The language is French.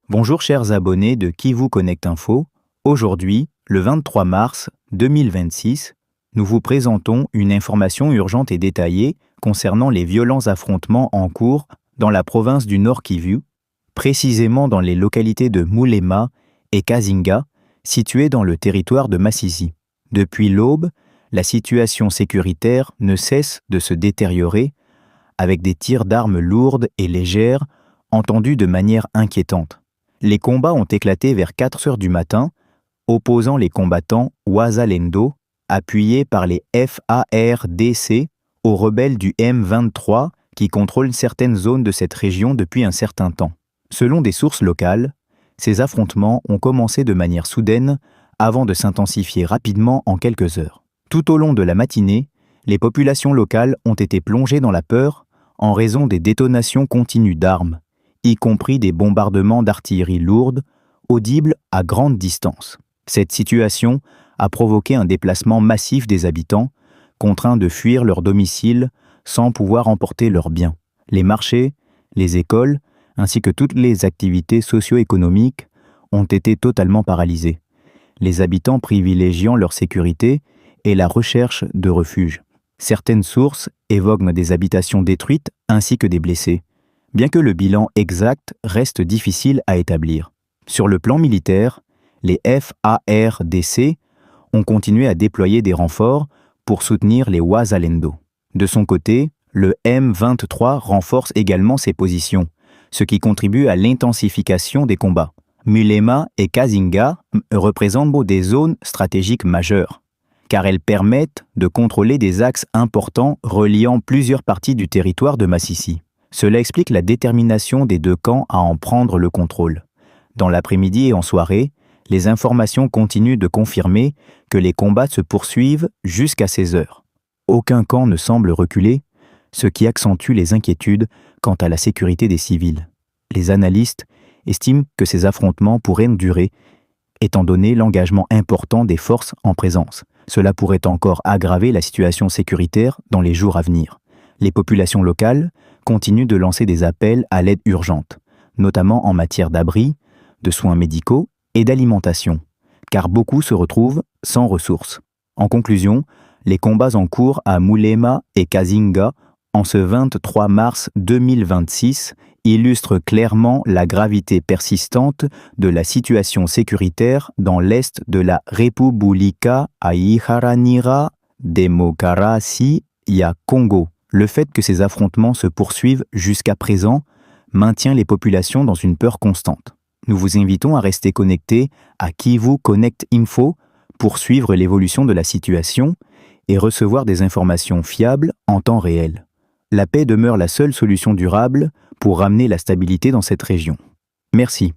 Bonjour chers abonnés de Kivu Connect Info. Aujourd'hui, le 23 mars 2026, nous vous présentons une information urgente et détaillée concernant les violents affrontements en cours dans la province du Nord Kivu, précisément dans les localités de Mulema et Kazinga, situées dans le territoire de Masisi. Depuis l'aube, la situation sécuritaire ne cesse de se détériorer avec des tirs d'armes lourdes et légères entendus de manière inquiétante. Les combats ont éclaté vers 4 heures du matin, opposant les combattants Wazalendo, appuyés par les FARDC, aux rebelles du M23 qui contrôlent certaines zones de cette région depuis un certain temps. Selon des sources locales, ces affrontements ont commencé de manière soudaine avant de s'intensifier rapidement en quelques heures. Tout au long de la matinée, les populations locales ont été plongées dans la peur en raison des détonations continues d'armes, y compris des bombardements d'artillerie lourde, audibles à grande distance. Cette situation a provoqué un déplacement massif des habitants, contraints de fuir leur domicile sans pouvoir emporter leurs biens. Les marchés, les écoles, ainsi que toutes les activités socio-économiques ont été totalement paralysées, les habitants privilégiant leur sécurité et la recherche de refuge. Certaines sources évoquent des habitations détruites ainsi que des blessés, bien que le bilan exact reste difficile à établir. Sur le plan militaire, les FARDC ont continué à déployer des renforts pour soutenir les Wazalendo. De son côté, le M23 renforce également ses positions, ce qui contribue à l'intensification des combats. Mulema et Kazinga représentent des zones stratégiques majeures, car elles permettent de contrôler des axes importants reliant plusieurs parties du territoire de Masisi. Cela explique la détermination des deux camps à en prendre le contrôle. Dans l'après-midi et en soirée, les informations continuent de confirmer que les combats se poursuivent jusqu'à 16 heures. Aucun camp ne semble reculer, ce qui accentue les inquiétudes quant à la sécurité des civils. Les analystes estiment que ces affrontements pourraient durer, étant donné l'engagement important des forces en présence. Cela pourrait encore aggraver la situation sécuritaire dans les jours à venir. Les populations locales continuent de lancer des appels à l'aide urgente, notamment en matière d'abri, de soins médicaux et d'alimentation, car beaucoup se retrouvent sans ressources. En conclusion, les combats en cours à Mulema et Kazinga en ce 23 mars 2026 illustrent clairement la gravité persistante de la situation sécuritaire dans l'est de la República Iharanira Demokarasi ya Congo. Le fait que ces affrontements se poursuivent jusqu'à présent maintient les populations dans une peur constante. Nous vous invitons à rester connectés à Kivu Connect Info pour suivre l'évolution de la situation et recevoir des informations fiables en temps réel. La paix demeure la seule solution durable pour ramener la stabilité dans cette région. Merci.